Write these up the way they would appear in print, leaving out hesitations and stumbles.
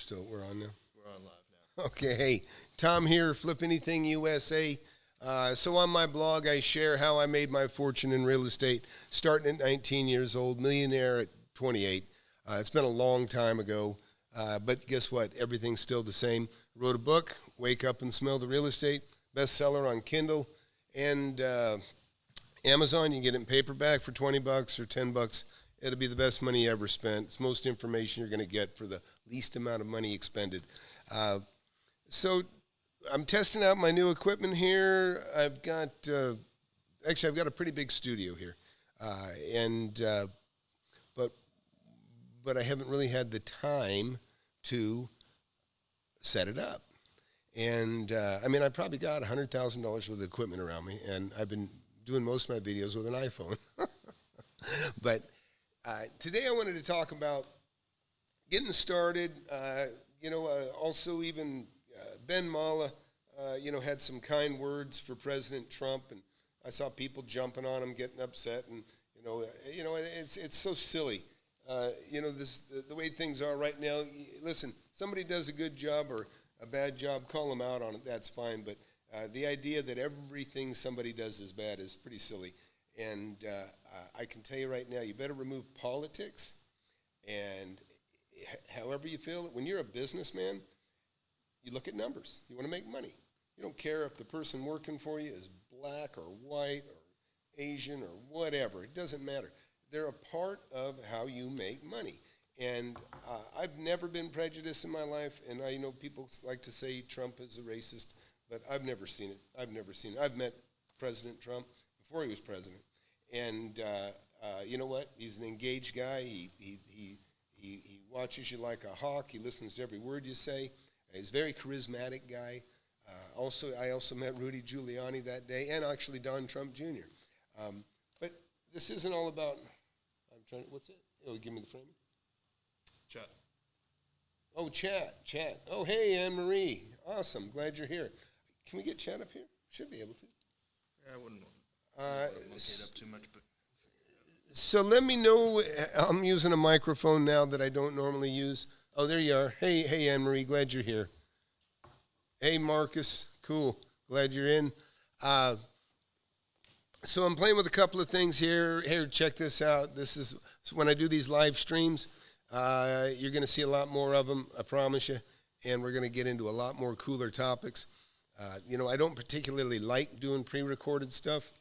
we're on now? We're on live now. Okay, hey, Tom here, FlipAnything USA. So on my blog, I share how I made my fortune in real estate, starting at 19 years old, millionaire at 28. It's been a long time ago, but guess what? Everything's still the same. Wrote a book, Wake Up and Smell the Real Estate, bestseller on Kindle and Amazon. You can get it in paperback for $20 or $10. It'll be the best money you ever spent. It's most information you're going to get for the least amount of money expended. So I'm testing out my new equipment here. I've got a pretty big studio here, but I haven't really had the time to set it up. And I probably got $100,000 worth of equipment around me, and I've been doing most of my videos with an iPhone. But today I wanted to talk about getting started. Also even Ben Mallah, had some kind words for President Trump, and I saw people jumping on him, getting upset, and it's so silly. The way things are right now. Listen, somebody does a good job or a bad job, call them out on it. That's fine. But the idea that everything somebody does is bad is pretty silly. And I can tell you right now, you better remove politics. And however you feel, when you're a businessman, you look at numbers. You want to make money. You don't care if the person working for you is black or white or Asian or whatever. It doesn't matter. They're a part of how you make money. And I've never been prejudiced in my life, and I know people like to say Trump is a racist, but I've never seen it. I've met President Trump before he was president. And you know what? He's an engaged guy. He watches you like a hawk. He listens to every word you say. He's a very charismatic guy. I also met Rudy Giuliani that day, and actually Don Trump Jr. But this isn't all about. What's it? Oh, give me the frame. Chat. Oh, chat. Oh, hey, Anne-Marie. Awesome. Glad you're here. Can we get chat up here? Should be able to. Yeah, I wouldn't want to look it up too much, but. So let me know. I'm using a microphone now that I don't normally use. Oh, there you are. Hey, Anne-Marie. Glad you're here. Hey, Marcus. Cool. Glad you're in. So I'm playing with a couple of things here. Here, check this out. This is so when I do these live streams, you're going to see a lot more of them, I promise you, and we're going to get into a lot more cooler topics. I don't particularly like doing pre-recorded stuff.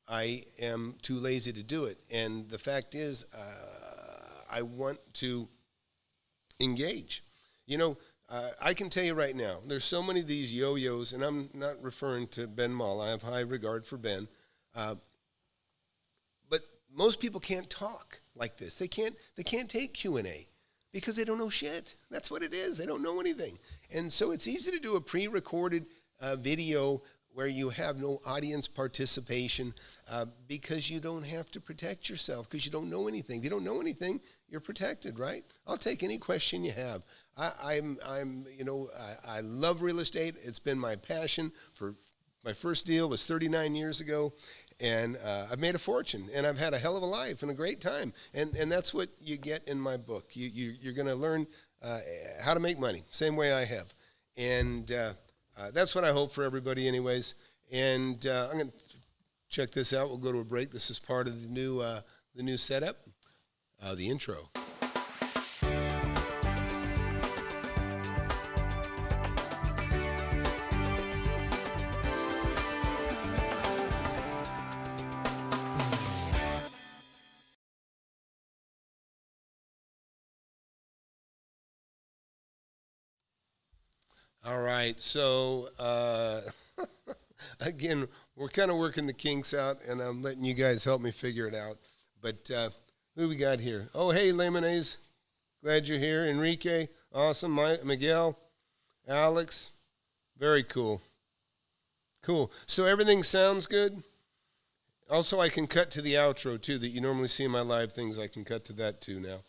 I am too lazy to do it, and the fact is I want to engage. I can tell you right now, there's so many of these yo-yos, and I'm not referring to Ben Mallah. I have high regard for Ben. But most people can't talk like this. They can't take Q&A because they don't know shit. That's what it is. They don't know anything. And so it's easy to do a pre-recorded video where you have no audience participation because you don't have to protect yourself because you don't know anything. If you don't know anything, you're protected, right? I'll take any question you have. I love real estate. It's been my passion. For my first deal was 39 years ago, and I've made a fortune, and I've had a hell of a life and a great time. And that's what you get in my book. You're going to learn how to make money, same way I have. And that's what I hope for everybody anyways. And I'm going to check this out. We'll go to a break. This is part of the new setup, the intro. All right, so again, we're kind of working the kinks out, and I'm letting you guys help me figure it out. But who do we got here? Oh, hey, Lemonades. Glad you're here. Enrique, awesome. Miguel, Alex, very cool. Cool. So everything sounds good? Also, I can cut to the outro, too, that you normally see in my live things. I can cut to that, too, now.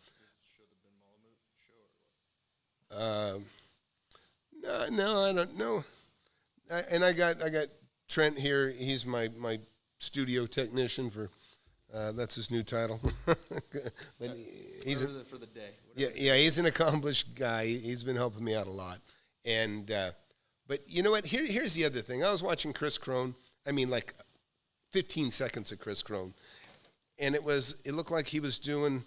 No, I don't know. And I got Trent here. He's my studio technician for That's his new title. But he's for the day. yeah, he's an accomplished guy. He's been helping me out a lot. And but you know what? Here's the other thing. I was watching Chris Crone. I mean, like 15 seconds of Chris Crone, and it looked like he was doing,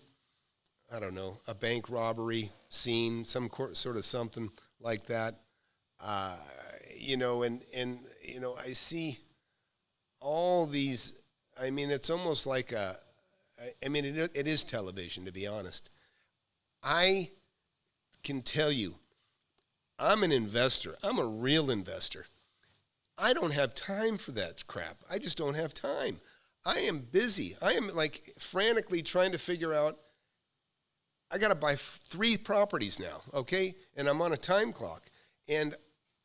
I don't know, a bank robbery scene, some sort of something like that. You know, and you know, I see all these. I mean, it's almost like it is television, to be honest. I can tell you, I'm an investor. I'm a real investor. I don't have time for that crap. I just don't have time. I am busy. I am like frantically trying to figure out, I got to buy 3 properties now, okay? And I'm on a time clock. And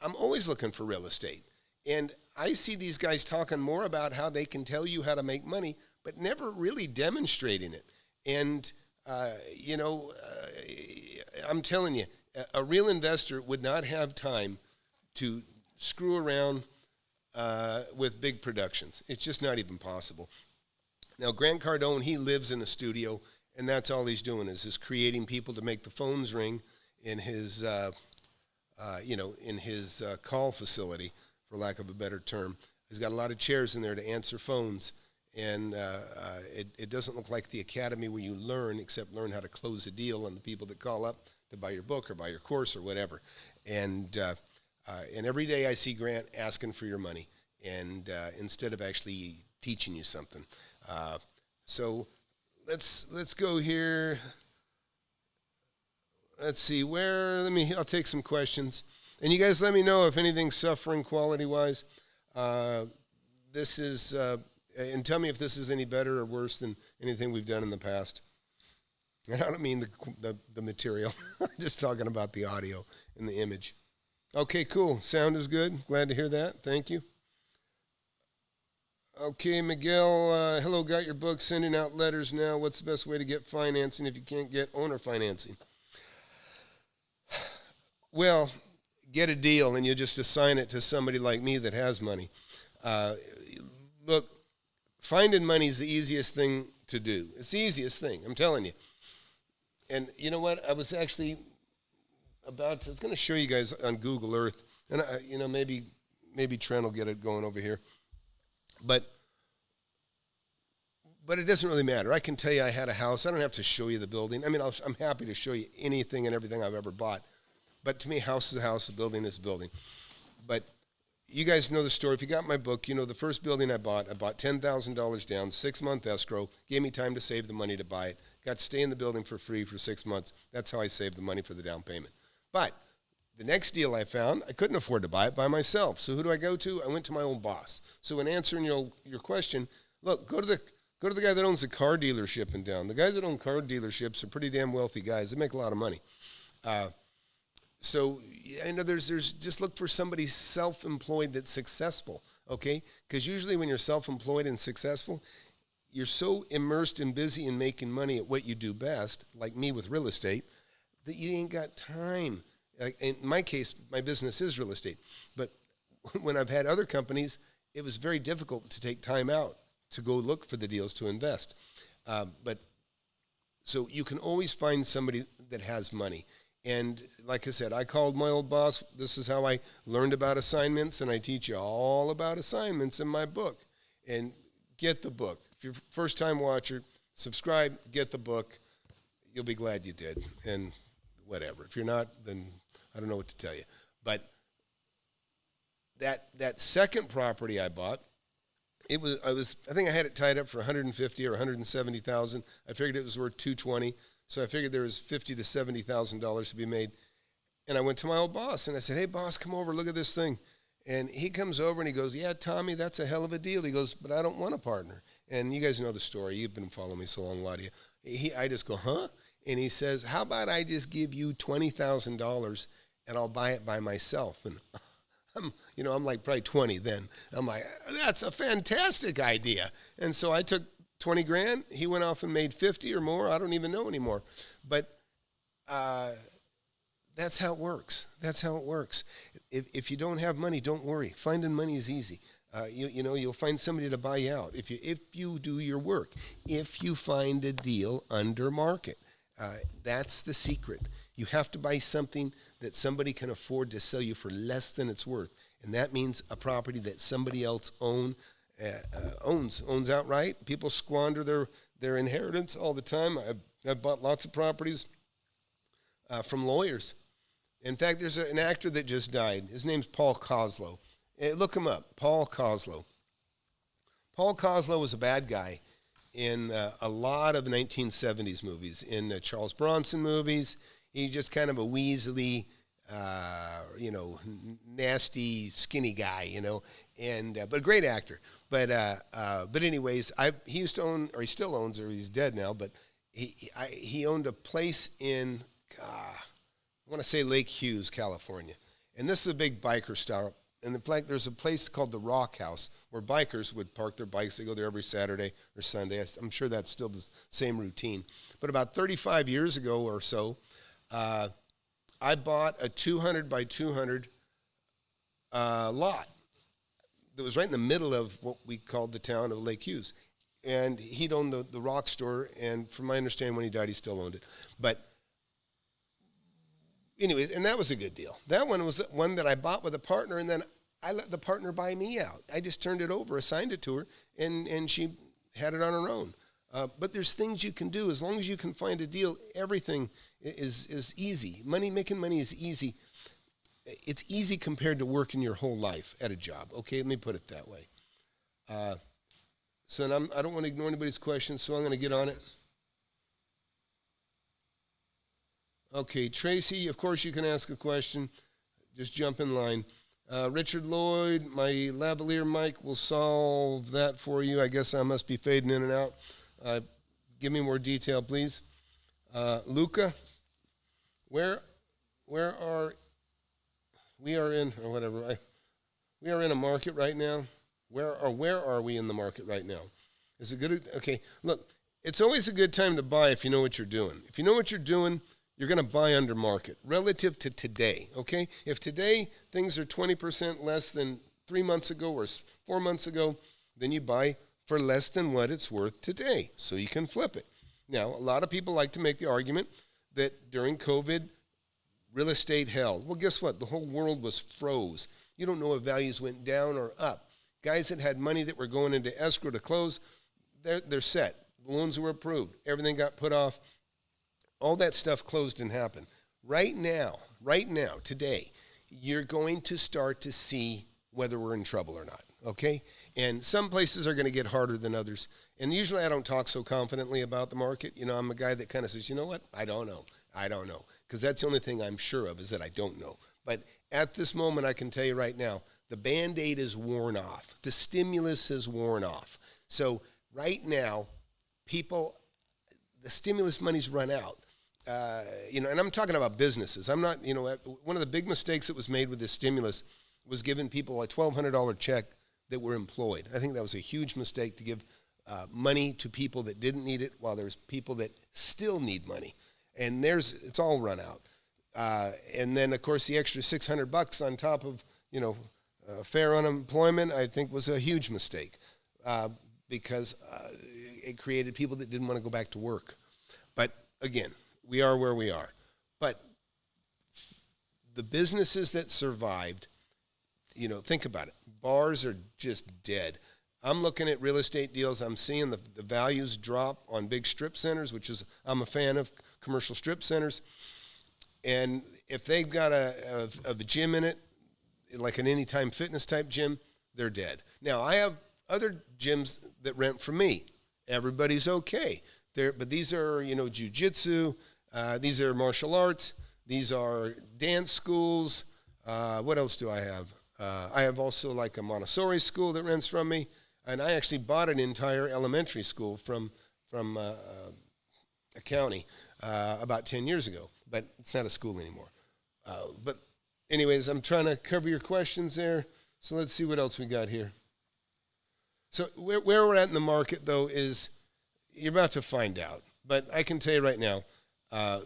I'm always looking for real estate. And I see these guys talking more about how they can tell you how to make money, but never really demonstrating it. And, you know, I'm telling you, a real investor would not have time to screw around with big productions. It's just not even possible. Now, Grant Cardone, he lives in a studio, and that's all he's doing is creating people to make the phones ring in his, you know, in his call facility, for lack of a better term. He's got a lot of chairs in there to answer phones, and it doesn't look like the academy where you learn, except learn how to close a deal on the people that call up to buy your book or buy your course or whatever. And every day I see Grant asking for your money, and instead of actually teaching you something. So let's go here. Let's see I'll take some questions. And you guys let me know if anything's suffering quality-wise. This is, and tell me if this is any better or worse than anything we've done in the past. And I don't mean the material. I'm just talking about the audio and the image. Okay, cool. Sound is good. Glad to hear that. Thank you. Okay, Miguel, hello, got your book, sending out letters now. What's the best way to get financing if you can't get owner financing? Well, get a deal and you just assign it to somebody like me that has money. Look, finding money is the easiest thing to do. It's the easiest thing, I'm telling you. And you know what? I was actually I was going to show you guys on Google Earth, and you know, maybe Trent will get it going over here. But it doesn't really matter. I can tell you I had a house. I don't have to show you the building. I mean, I'm happy to show you anything and everything I've ever bought. But to me, a house is a house, a building is a building. But you guys know the story. If you got my book, you know the first building I bought $10,000 down, 6-month escrow, gave me time to save the money to buy it. Got to stay in the building for free for 6 months. That's how I saved the money for the down payment. But the next deal I found, I couldn't afford to buy it by myself. So who do I go to? I went to my old boss. So in answering your question, look, go to the guy that owns a car dealership in town. The guys that own car dealerships are pretty damn wealthy guys. They make a lot of money. So I know there's just look for somebody self-employed that's successful, okay? Because usually when you're self-employed and successful, you're so immersed and busy in making money at what you do best, like me with real estate, that you ain't got time. Like in my case, my business is real estate. But when I've had other companies, it was very difficult to take time out to go look for the deals to invest. But so you can always find somebody that has money. And like I said, I called my old boss. This is how I learned about assignments, and I teach you all about assignments in my book. And get the book. If you're a first-time watcher, subscribe, get the book. You'll be glad you did. And whatever. If you're not, then I don't know what to tell you. But that second property I bought, I think I had it tied up for $150,000 or $170,000. I figured it was worth $220,000. So I figured there was $50,000 to $70,000 to be made. And I went to my old boss, and I said, hey, boss, come over, look at this thing. And he comes over, and he goes, yeah, Tommy, that's a hell of a deal. He goes, but I don't want a partner. And you guys know the story. You've been following me so long, a lot of you. I just go, huh? And he says, how about I just give you $20,000, and I'll buy it by myself? And I'm like probably 20 then. I'm like, that's a fantastic idea. And so I took $20,000. He went off and made 50 or more. I don't even know anymore. But that's how it works. That's how it works. If you don't have money, don't worry. Finding money is easy. You'll find somebody to buy you out if you do your work. If you find a deal under market, that's the secret. You have to buy something that somebody can afford to sell you for less than it's worth, and that means a property that somebody else owns outright. People squander their inheritance all the time. I've bought lots of properties from lawyers. In fact, there's an actor that just died. His name's Paul Koslo. Look him up, Paul Koslo. Paul Koslo was a bad guy in a lot of 1970s movies, in Charles Bronson movies. He's just kind of a weaselly, nasty, skinny guy, but a great actor. But anyways, he used to own, or he still owns, or he's dead now, but he owned a place in, I want to say Lake Hughes, California. And this is a big biker stop. And there's a place called the Rock House where bikers would park their bikes. They go there every Saturday or Sunday. I'm sure that's still the same routine. But about 35 years ago or so, I bought a 200 by 200 lot that was right in the middle of what we called the town of Lake Hughes. And he'd owned the rock store, and from my understanding, when he died, he still owned it. But anyways, and that was a good deal. That one was one that I bought with a partner, and then I let the partner buy me out. I just turned it over, assigned it to her, and she had it on her own. But there's things you can do. As long as you can find a deal, everything is easy. Making money is easy. It's easy compared to working your whole life at a job. Okay, let me put it that way. So I don't want to ignore anybody's questions, so I'm going to get on it. Okay, Tracy, of course you can ask a question. Just jump in line. Richard Lloyd, my lavalier mic will solve that for you. I guess I must be fading in and out. Give me more detail, please. Luca, where are we are in, or whatever, we are in a market right now. Where are we in the market right now? Is it good? Okay, look, it's always a good time to buy if you know what you're doing. If you know what you're doing, you're going to buy under market relative to today, okay? If today things are 20% less than 3 months ago or 4 months ago, then you buy for less than what it's worth today, so you can flip it. Now, a lot of people like to make the argument that during COVID, real estate held. Well, guess what? The whole world was froze. You don't know if values went down or up. Guys that had money that were going into escrow to close, they're set. Loans were approved. Everything got put off. All that stuff closed and happened. Right now, today, you're going to start to see whether we're in trouble or not, okay? And some places are going to get harder than others. And usually I don't talk so confidently about the market. I'm a guy that kind of says, you know what? I don't know. Because that's the only thing I'm sure of is that I don't know. But at this moment, I can tell you right now, the Band-Aid is worn off. The stimulus is worn off. So right now, the stimulus money's run out. And I'm talking about businesses. I'm not, one of the big mistakes that was made with this stimulus was giving people a $1,200 check that were employed. I think that was a huge mistake to give money to people that didn't need it while there's people that still need money. And it's all run out. And then, of course, the extra $600 on top of, fair unemployment, I think was a huge mistake because it created people that didn't want to go back to work. But again, we are where we are. But the businesses that survived, think about it. Bars are just dead. I'm looking at real estate deals. I'm seeing the values drop on big strip centers, I'm a fan of commercial strip centers. And if they've got a gym in it, like an Anytime Fitness type gym, they're dead. Now, I have other gyms that rent from me. Everybody's okay. But these are, jiu-jitsu. These are martial arts. These are dance schools. What else do I have? I have also like a Montessori school that rents from me. And I actually bought an entire elementary school from a county about 10 years ago. But it's not a school anymore. But anyways, I'm trying to cover your questions there. So let's see what else we got here. So where we're at in the market, though, is you're about to find out. But I can tell you right now, our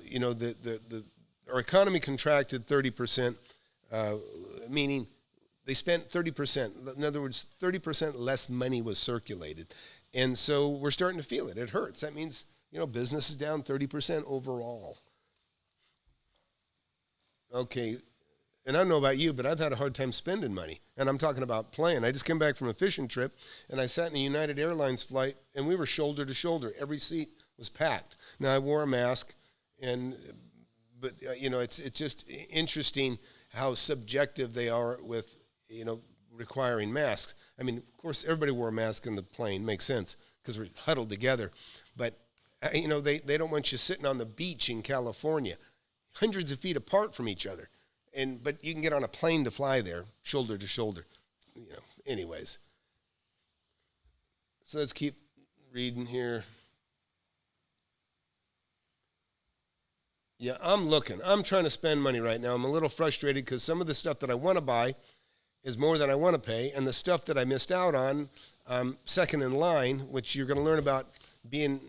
economy contracted 30%, meaning they spent 30%. In other words, 30% less money was circulated. And so we're starting to feel it. It hurts. That means, business is down 30% overall. Okay, and I don't know about you, but I've had a hard time spending money. And I'm talking about playing. I just came back from a fishing trip, and I sat in a United Airlines flight, and we were shoulder to shoulder. Every seat was packed. Now, I wore a mask, but it's just interesting how subjective they are with, requiring masks. I mean, of course, everybody wore a mask in the plane. Makes sense because we're huddled together. But, they don't want you sitting on the beach in California, hundreds of feet apart from each other. But you can get on a plane to fly there, shoulder to shoulder. Anyways. So let's keep reading here. Yeah, I'm looking. I'm trying to spend money right now. I'm a little frustrated because some of the stuff that I want to buy is more than I want to pay, and the stuff that I missed out on, second in line, which you're going to learn about being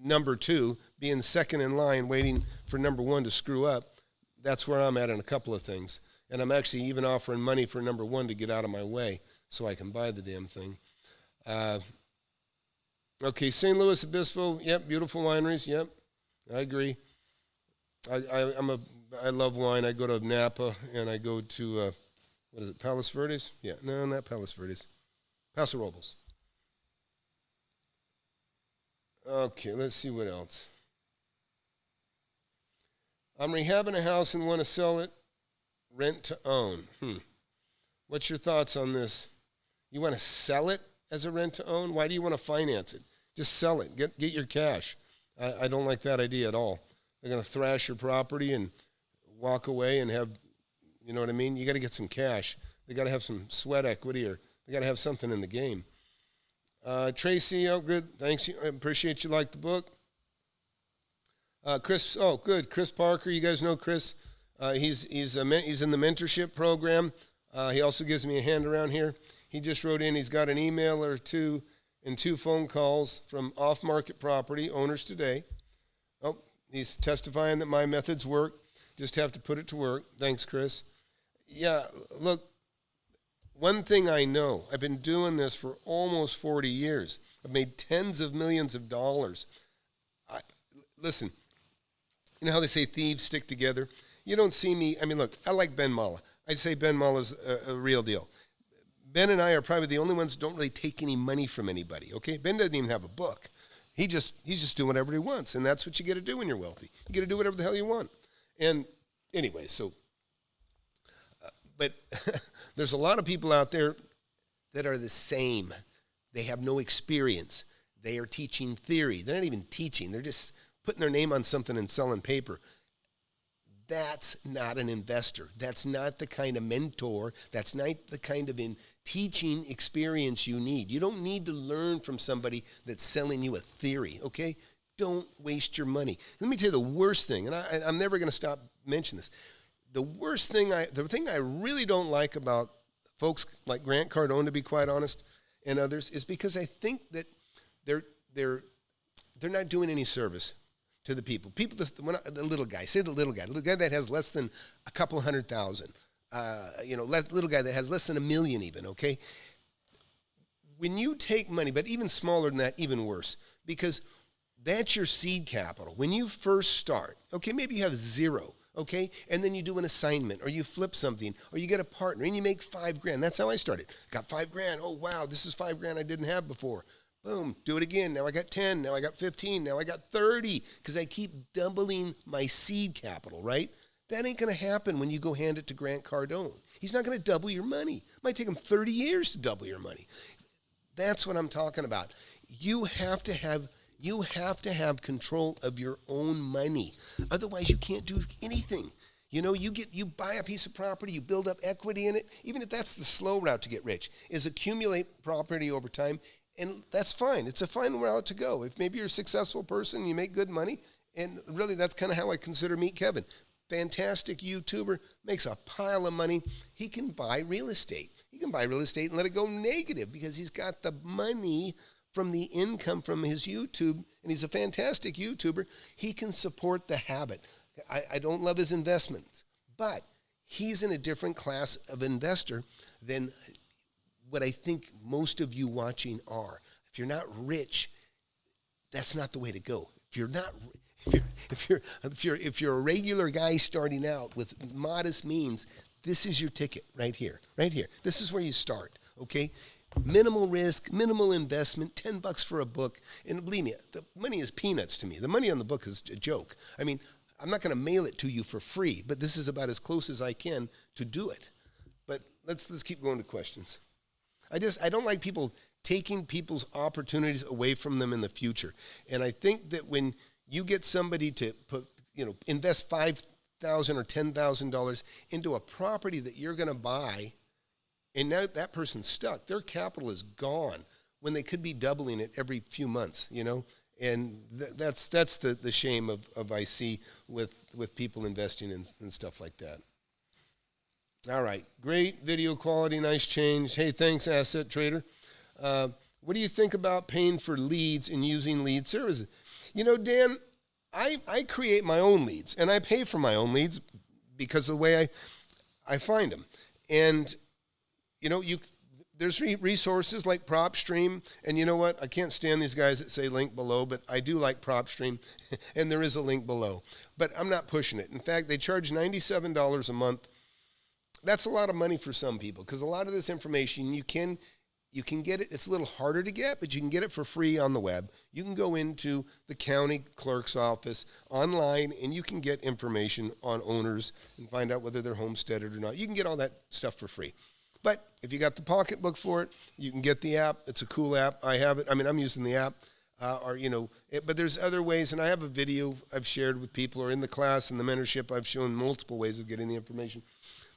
number two, being second in line, waiting for number one to screw up. That's where I'm at in a couple of things. And I'm actually even offering money for number one to get out of my way so I can buy the damn thing. Okay, St. Louis Obispo, yep, beautiful wineries, yep, I agree. I love wine. I go to Napa and I go to, Palos Verdes? Yeah, no, not Palos Verdes. Paso Robles. Okay, let's see what else. I'm rehabbing a house and want to sell it, rent to own. What's your thoughts on this? You want to sell it as a rent to own? Why do you want to finance it? Just sell it. Get your cash. I don't like that idea at all. They're going to thrash your property and walk away and have, you know what I mean? You got to get some cash. They got to have some sweat equity, or they got to have something in the game. Tracy, good. Thanks. I appreciate you like the book. Chris, good. Chris Parker, you guys know Chris. He's in the mentorship program. He also gives me a hand around here. He just wrote in. He's got an email or two and 2 phone calls from off-market property owners today. Oh, he's testifying that my methods work. Just have to put it to work. Thanks, Chris. Yeah, look, one thing I know, I've been doing this for almost 40 years. I've made tens of millions of dollars. Listen, you know how they say thieves stick together? You don't see me. I mean, look, I like Ben Mallah. I'd say Ben Mallah's a real deal. Ben and I are probably the only ones that don't really take any money from anybody, okay? Ben doesn't even have a book. He's just doing whatever he wants, and that's what you get to do when you're wealthy. You get to do whatever the hell you want. And anyway, but there's a lot of people out there that are the same. They have no experience. They are teaching theory. They're not even teaching. They're just putting their name on something and selling paper. That's not an investor. That's not the kind of mentor. That's not the kind of teaching experience you need. You don't need to learn from somebody that's selling you a theory, okay? Don't waste your money. Let me tell you the worst thing, and I'm never going to stop mentioning this. The thing I really don't like about folks like Grant Cardone, to be quite honest, and others, is because I think that they're not doing any service to the people. The little guy that has less than a couple 100,000, little guy that has less than $1 million even, okay? When you take money, but even smaller than that, even worse, because that's your seed capital. When you first start, okay, maybe you have zero, okay? And then you do an assignment, or you flip something, or you get a partner, and you make $5,000. That's how I started. Got $5,000. Oh, wow, this is $5,000 I didn't have before. Boom, do it again. Now I got 10, now I got 15, now I got 30, because I keep doubling my seed capital, right? That ain't going to happen when you go hand it to Grant Cardone. He's not going to double your money. It might take him 30 years to double your money. That's what I'm talking about. You have to have control of your own money. Otherwise, you can't do anything. You buy a piece of property, you build up equity in it, even if that's the slow route to get rich, is accumulate property over time. And that's fine. It's a fine route to go. If maybe you're a successful person, you make good money, and really that's kind of how I consider Meet Kevin. Fantastic YouTuber, makes a pile of money. He can buy real estate. He can buy real estate and let it go negative because he's got the money from the income from his YouTube, and he's a fantastic YouTuber. He can support the habit. I don't love his investments, but he's in a different class of investor than what I think most of you watching are. If you're not rich, that's not the way to go. If you're a regular guy starting out with modest means, this is your ticket right here. This is where you start, okay? Minimal risk, minimal investment, $10 for a book. And believe me, the money is peanuts to me. The money on the book is a joke. I mean, I'm not going to mail it to you for free, but this is about as close as I can to do it. But let's keep going to questions. I don't like people taking people's opportunities away from them in the future. And I think that when you get somebody to invest $5,000 or $10,000 into a property that you're going to buy, and now that person's stuck, their capital is gone when they could be doubling it every few months, And that's the shame of I see with people investing in stuff like that. All right, great video quality, nice change. Hey, thanks, Asset Trader. What do you think about paying for leads and using lead services? Dan, I create my own leads, and I pay for my own leads because of the way I find them. And, there's resources like PropStream, and you know what? I can't stand these guys that say link below, but I do like PropStream, and there is a link below. But I'm not pushing it. In fact, they charge $97 a month. That's a lot of money for some people because a lot of this information you can get it. It's a little harder to get, but you can get it for free on the web. You can go into the county clerk's office online, and you can get information on owners and find out whether they're homesteaded or not. You can get all that stuff for free. But if you got the pocketbook for it, you can get the app. It's a cool app. I have it. I mean, I'm using the app. But there's other ways, and I have a video I've shared with people, or in the class and the mentorship, I've shown multiple ways of getting the information.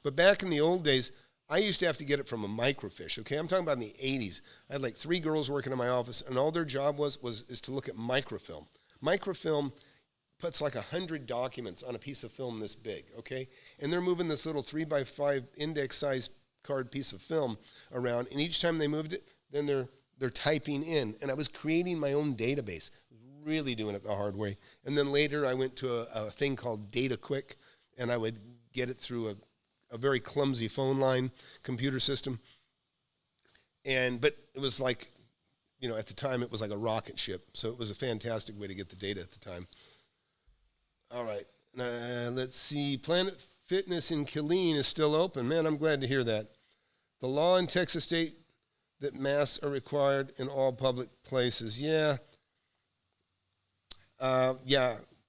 But back in the old days, I used to have to get it from a microfiche, okay? I'm talking about in the 80s. I had like 3 girls working in my office, and all their job is to look at microfilm. Microfilm puts like 100 documents on a piece of film this big, okay? And they're moving this little 3x5 index-sized card piece of film around, and each time they moved it, then they're typing in. And I was creating my own database, really doing it the hard way. And then later I went to a thing called Data Quick, and I would get it through a very clumsy phone line computer system. But it was like, at the time it was like a rocket ship. So it was a fantastic way to get the data at the time. All right, let's see. Planet Fitness in Killeen is still open. Man, I'm glad to hear that. The law in Texas state that masks are required in all public places. Yeah. I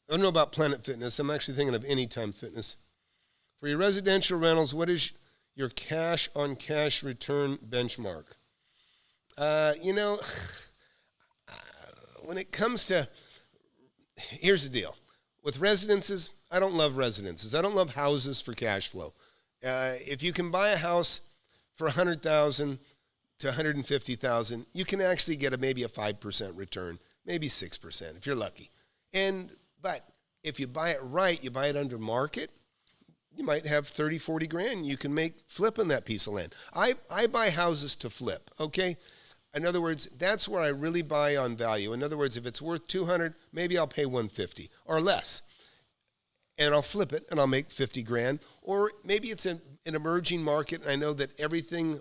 don't know about Planet Fitness. I'm actually thinking of Anytime Fitness. For your residential rentals, what is your cash-on-cash return benchmark? When it comes to, here's the deal. With residences, I don't love residences. I don't love houses for cash flow. If you can buy a house for $100,000 to $150,000, you can actually get maybe a 5% return, maybe 6% if you're lucky. But if you buy it right, you buy it under market, you might have 30, 40 grand you can make flipping that piece of land. I buy houses to flip, okay? In other words, that's where I really buy on value. In other words, if it's worth $200, maybe I'll pay $150 or less. And I'll flip it and I'll make 50 grand. Or maybe it's an emerging market, and I know that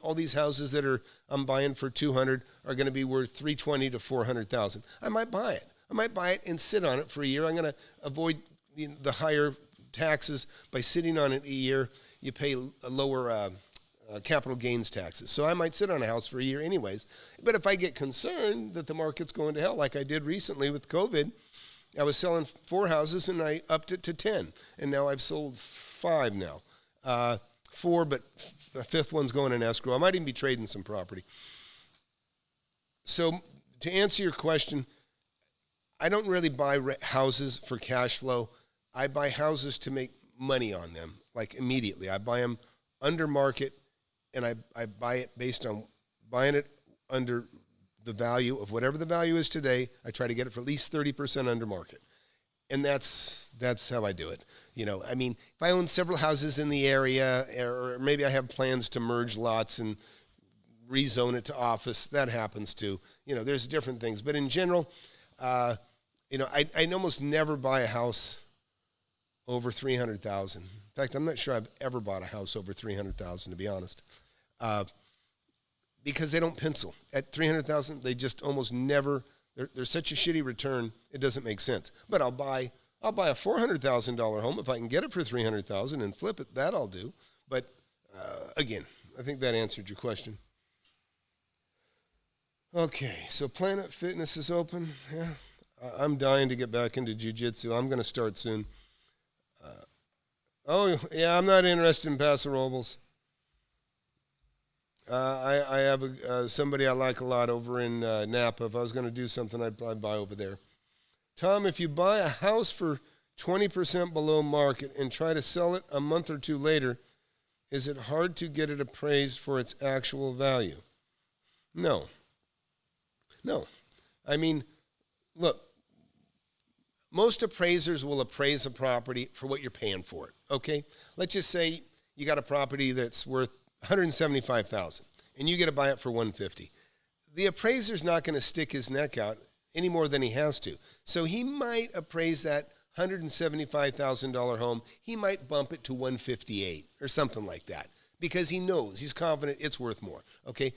all these houses that I'm buying for $200 are going to be worth $320,000 to $400,000. I might buy it. I might buy it and sit on it for a year. I'm going to avoid the higher taxes by sitting on it a year. You pay a lower capital gains taxes. So I might sit on a house for a year anyways. But if I get concerned that the market's going to hell, like I did recently with COVID, I was selling 4 houses and I upped it to 10. And now I've sold 5 now. 4, but the 5th one's going in escrow. I might even be trading some property. So to answer your question, I don't really buy houses for cash flow. I buy houses to make money on them, like immediately. I buy them under market, and I buy it based on buying it under the value of whatever the value is today. I try to get it for at least 30% under market. And that's how I do it. If I own several houses in the area, or maybe I have plans to merge lots and rezone it to office, that happens too. There's different things. But in general, I almost never buy a house over $300,000. In fact, I'm not sure I've ever bought a house over $300,000, to be honest. because they don't pencil. At $300,000, they just almost never. They're such a shitty return. It doesn't make sense. But I'll buy a $400,000 home if I can get it for $300,000 and flip it. That I'll do. But again, I think that answered your question. Okay, so Planet Fitness is open. Yeah, I'm dying to get back into jiu-jitsu. I'm going to start soon. I'm not interested in Paso Robles. I have somebody I like a lot over in Napa. If I was going to do something, I'd probably buy over there. Tom, if you buy a house for 20% below market and try to sell it a month or two later, is it hard to get it appraised for its actual value? No. I mean, look, most appraisers will appraise a property for what you're paying for it, okay? Let's just say you got a property that's worth $175,000 and you get to buy it for $150,000. The appraiser's not going to stick his neck out any more than he has to. So he might appraise that $175,000 home. He might bump it to $158,000 or something like that because he knows, he's confident it's worth more, okay?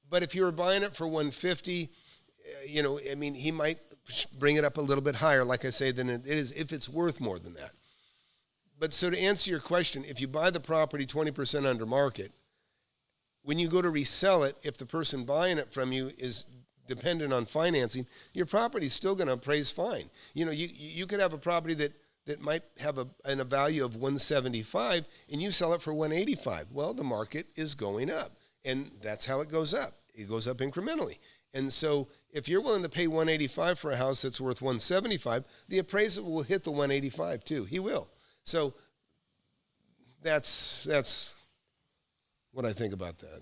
But if you were buying it for $150,000, he might bring it up a little bit higher, like I say, than it is if it's worth more than that. But so to answer your question, if you buy the property 20% under market, when you go to resell it, if the person buying it from you is dependent on financing, your property is still going to appraise fine. You could have a property that might have a value of $175,000 and you sell it for $185,000. Well, the market is going up, and that's how it goes up. It goes up incrementally. And so if you're willing to pay $185,000 for a house that's worth $175,000, the appraiser will hit the $185,000 too. He will. So that's what I think about that.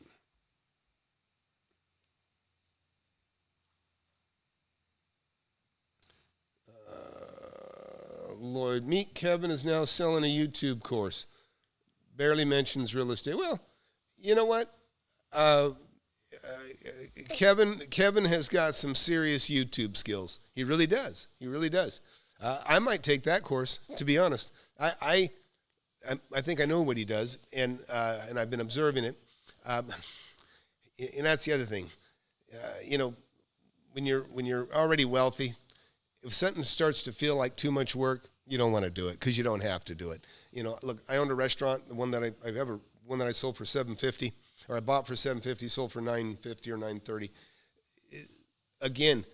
Lloyd, meet Kevin is now selling a YouTube course. Barely mentions real estate. Well, you know what? Kevin has got some serious YouTube skills. He really does. I might take that course, to be honest. I think I know what he does, and I've been observing it. And that's the other thing. When you're already wealthy, if something starts to feel like too much work, you don't want to do it because you don't have to do it. Look, I owned a restaurant, the one that I sold for $750, or I bought for $750, sold for $950 or $930. Again,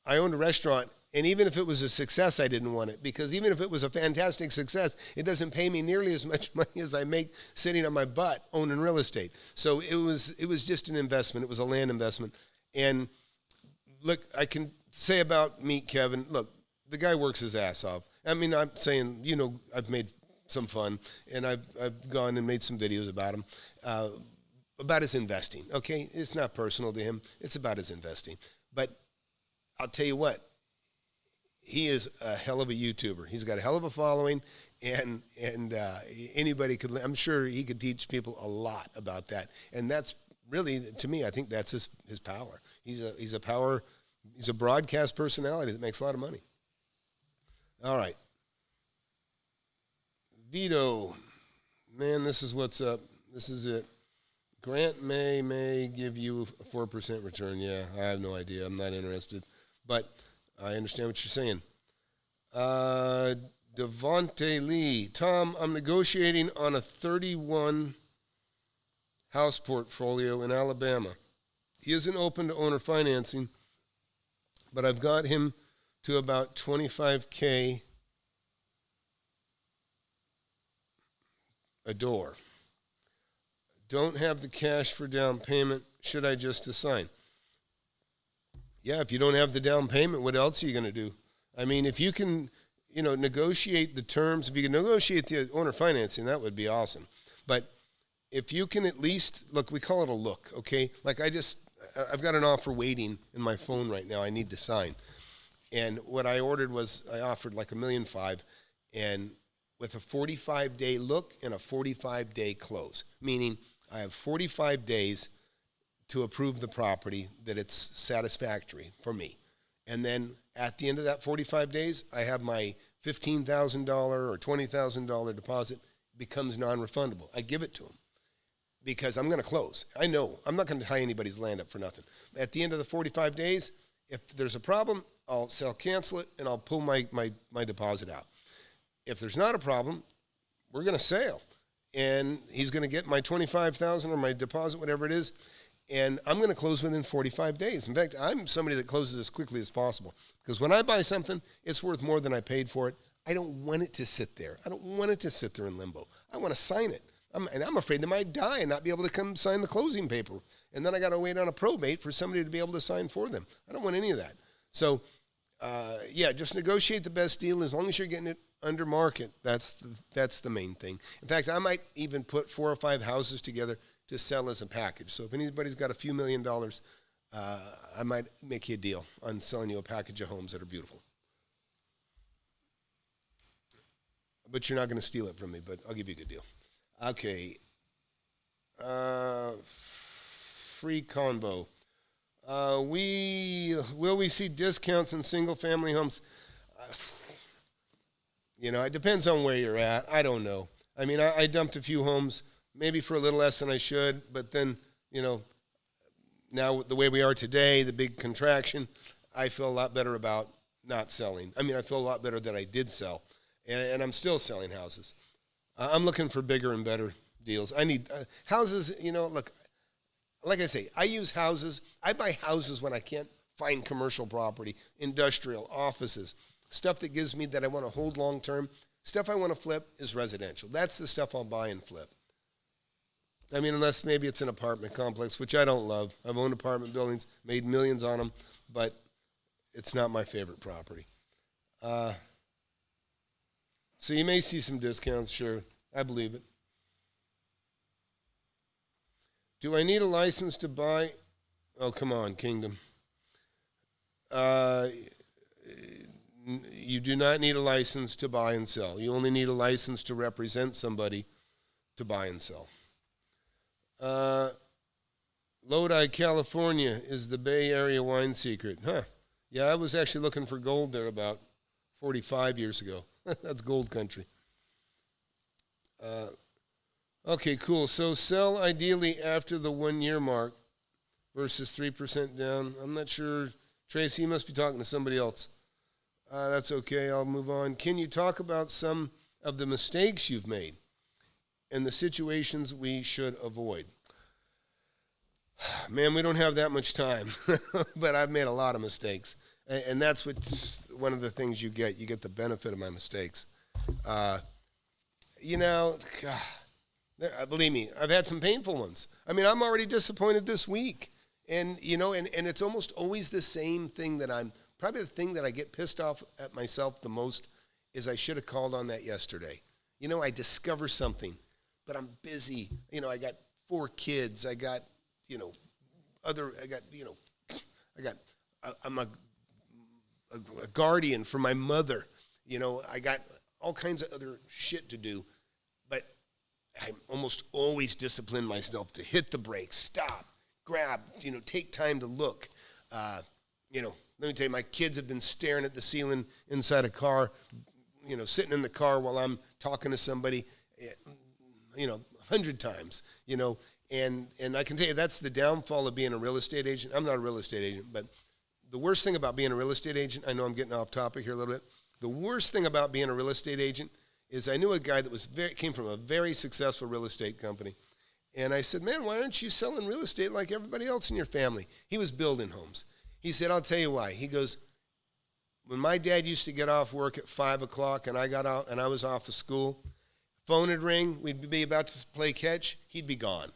I owned a restaurant, and even if it was a success, I didn't want it, because even if it was a fantastic success, it doesn't pay me nearly as much money as I make sitting on my butt owning real estate. So it was just an investment. It was a land investment. And look, I can say about Meet Kevin, look, the guy works his ass off. I mean, I'm saying, I've made some fun, and I've gone and made some videos about him, about his investing, okay? It's not personal to him. It's about his investing. But I'll tell you what, he is a hell of a YouTuber. He's got a hell of a following, and anybody could, I'm sure he could teach people a lot about that. And that's really, to me, I think that's his power. He's a broadcast personality that makes a lot of money. All right. Vito, man, this is what's up. This is it. Grant may give you a 4% return. Yeah, I have no idea. I'm not interested. But I understand what you're saying. Devontae Lee. Tom, I'm negotiating on a 31 house portfolio in Alabama. He isn't open to owner financing, but I've got him to about $25K a door. Don't have the cash for down payment. Should I just assign? Yeah, if you don't have the down payment, what else are you going to do? I mean, if you can, negotiate the terms, if you can negotiate the owner financing, that would be awesome. But if you can at least, look, we call it a look, okay? Like I've got an offer waiting in my phone right now I need to sign. And what I ordered was, I offered like $1.5 million, and with a 45-day look and a 45-day close, meaning I have 45 days to approve the property that it's satisfactory for me. And then at the end of that 45 days, I have my $15,000 or $20,000 deposit becomes non-refundable. I give it to them because I'm going to close. I know I'm not going to tie anybody's land up for nothing. At the end of the 45 days, if there's a problem, I'll cancel it, and I'll pull my deposit out. If there's not a problem, we're going to sell, and he's going to get my $25,000 or my deposit, whatever it is, and I'm going to close within 45 days. In fact, I'm somebody that closes as quickly as possible because when I buy something, it's worth more than I paid for it. I don't want it to sit there. I don't want it to sit there in limbo. I want to sign it. And I'm afraid they might die and not be able to come sign the closing paper. And then I got to wait on a probate for somebody to be able to sign for them. I don't want any of that. So, just negotiate the best deal as long as you're getting it under market. That's the main thing. In fact, I might even put 4 or 5 houses together to sell as a package. So if anybody's got a few $1 million, I might make you a deal on selling you a package of homes that are beautiful. But you're not going to steal it from me, but I'll give you a good deal. Okay. Free convo. Will we see discounts in single-family homes? It depends on where you're at. I don't know. I mean, I dumped a few homes, maybe for a little less than I should, but then, now the way we are today, the big contraction, I feel a lot better about not selling. I mean, I feel a lot better that I did sell, and I'm still selling houses. I'm looking for bigger and better deals. I need houses, look, like I say, I use houses. I buy houses when I can't find commercial property, industrial, offices, stuff that gives me that I want to hold long term. Stuff I want to flip is residential. That's the stuff I'll buy and flip. I mean, unless maybe it's an apartment complex, which I don't love. I've owned apartment buildings, made millions on them, but it's not my favorite property. So you may see some discounts, sure. I believe it. Do I need a license to buy? Oh, come on, Kingdom. You do not need a license to buy and sell. You only need a license to represent somebody to buy and sell. Lodi, California is the Bay Area wine secret. Huh. Yeah, I was actually looking for gold there about 45 years ago. That's gold country. Okay, cool. So sell ideally after the 1 year mark versus 3% down. I'm not sure. Tracy, you must be talking to somebody else. That's okay. I'll move on. Can you talk about some of the mistakes you've made and the situations we should avoid? Man, we don't have that much time, but I've made a lot of mistakes. And that's what's one of the things you get. You get the benefit of my mistakes. Believe me, I've had some painful ones. I mean, I'm already disappointed this week. And it's almost always the same thing probably the thing that I get pissed off at myself the most is I should have called on that yesterday. I discover something, but I'm busy. I got 4 kids. I'm a guardian for my mother. I got all kinds of other shit to do, but I almost always discipline myself to hit the brakes, stop, grab, take time to look. Let me tell you, my kids have been staring at the ceiling inside a car, sitting in the car while I'm talking to somebody, 100 times, and I can tell you that's the downfall of being a real estate agent. I'm not a real estate agent, but the worst thing about being a real estate agent, I know I'm getting off topic here a little bit. The worst thing about being a real estate agent is I knew a guy that came from a very successful real estate company. And I said, man, why aren't you selling real estate like everybody else in your family? He was building homes. He said, I'll tell you why. He goes, when my dad used to get off work at 5 o'clock and I got out and I was off of school, phone would ring, we'd be about to play catch, he'd be gone.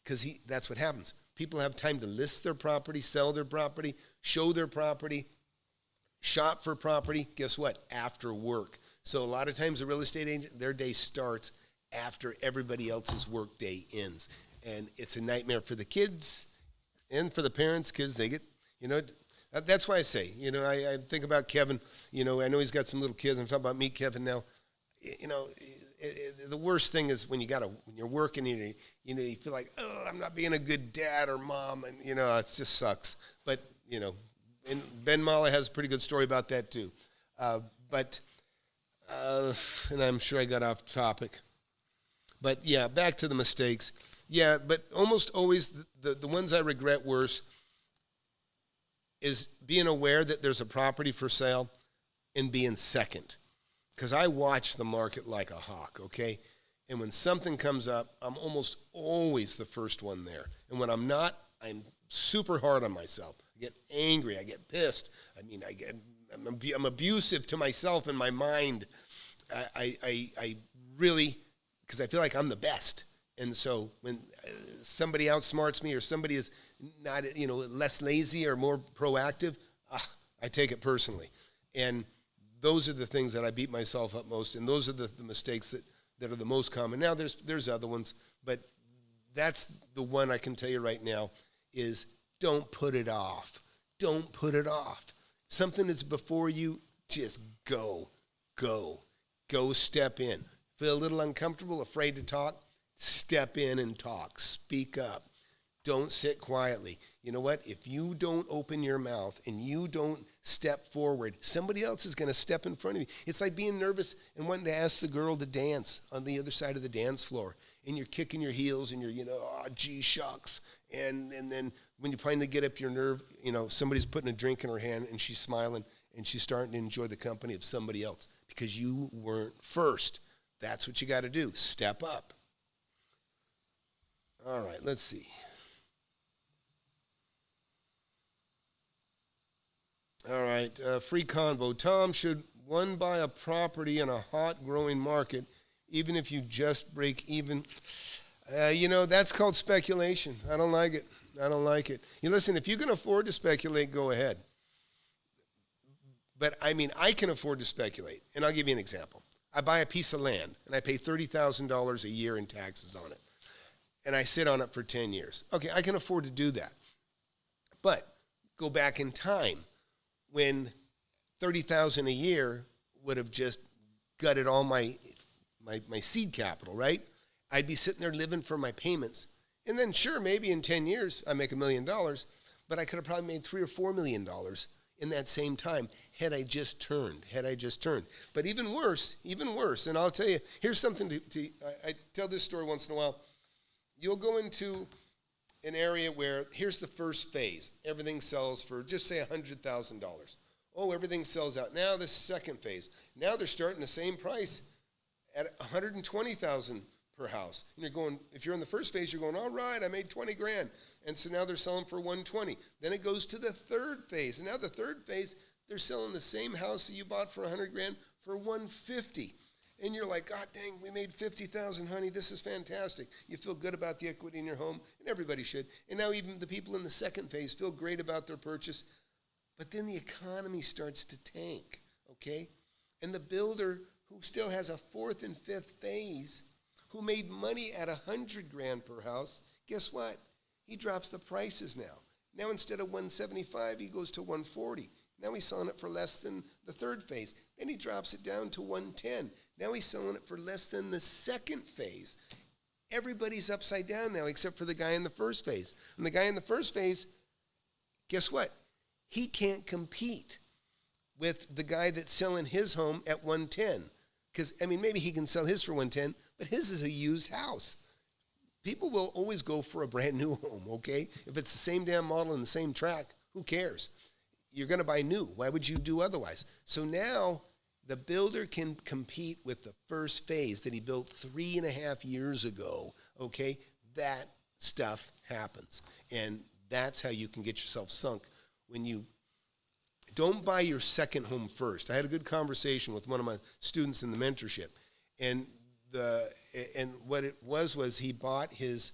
Because that's what happens. People have time to list their property, sell their property, show their property, shop for property. Guess what? After work. So a lot of times a real estate agent, their day starts after everybody else's work day ends. And it's a nightmare for the kids and for the parents because they get, that's why I say, I think about Kevin, I know he's got some little kids. I'm talking about me, Kevin, now. The worst thing is when you're working, you feel like, oh, I'm not being a good dad or mom, and it just sucks. But and Ben Mallah has a pretty good story about that too. And I'm sure I got off topic. But yeah, back to the mistakes. Yeah, but almost always the ones I regret worse is being aware that there's a property for sale and being second. Because I watch the market like a hawk, okay? And when something comes up, I'm almost always the first one there. And when I'm not, I'm super hard on myself. I get angry. I get pissed. I mean, I'm abusive to myself and my mind. I really, because I feel like I'm the best. And so when somebody outsmarts me or somebody is not, less lazy or more proactive, I take it personally. And those are the things that I beat myself up most, and those are the mistakes that are the most common. Now, there's other ones, but that's the one I can tell you right now is don't put it off. Don't put it off. Something that's before you, just go, step in. Feel a little uncomfortable, afraid to talk, step in and talk. Speak up. Don't sit quietly. You know what? If you don't open your mouth and you don't step forward, somebody else is going to step in front of you. It's like being nervous and wanting to ask the girl to dance on the other side of the dance floor. And you're kicking your heels and you're, gee shucks. And then when you finally get up your nerve, somebody's putting a drink in her hand and she's smiling and she's starting to enjoy the company of somebody else because you weren't first. That's what you got to do. Step up. All right, let's see. All right, free convo. Tom, should one buy a property in a hot growing market, even if you just break even? That's called speculation. I don't like it. Listen, if you can afford to speculate, go ahead. But, I can afford to speculate. And I'll give you an example. I buy a piece of land, and I pay $30,000 a year in taxes on it. And I sit on it for 10 years. Okay, I can afford to do that. But go back in time when $30,000 a year would have just gutted all my seed capital, right? I'd be sitting there living for my payments. And then sure, maybe in 10 years I make $1 million, but I could have probably made $3 or $4 million in that same time had I just turned. But even worse, and I'll tell you, here's something I tell this story once in a while. You'll go into an area where here's the first phase. Everything sells for just say $100,000. Oh, everything sells out. Now the second phase. Now they're starting the same price at $120,000 per house. And you're going, if you're in the first phase, you're going, all right, I made 20 grand. And so now they're selling for 120. Then it goes to the third phase. And now the third phase, they're selling the same house that you bought for 100 grand for 150. And you're like, God dang, we made 50,000, honey. This is fantastic. You feel good about the equity in your home, and everybody should. And now even the people in the second phase feel great about their purchase. But then the economy starts to tank, okay? And the builder who still has a fourth and fifth phase, who made money at 100 grand per house, guess what? He drops the prices now. Now instead of 175, he goes to 140. Now he's selling it for less than the third phase. Then he drops it down to 110. Now he's selling it for less than the second phase. Everybody's upside down now except for the guy in the first phase. And the guy in the first phase, guess what? He can't compete with the guy that's selling his home at 110. Because, maybe he can sell his for 110, but his is a used house. People will always go for a brand new home, okay? If it's the same damn model and the same track, who cares? You're going to buy new. Why would you do otherwise? So now the builder can compete with the first phase that he built 3.5 years ago, okay? That stuff happens. And that's how you can get yourself sunk when you don't buy your second home first. I had a good conversation with one of my students in the mentorship. And what it was he bought his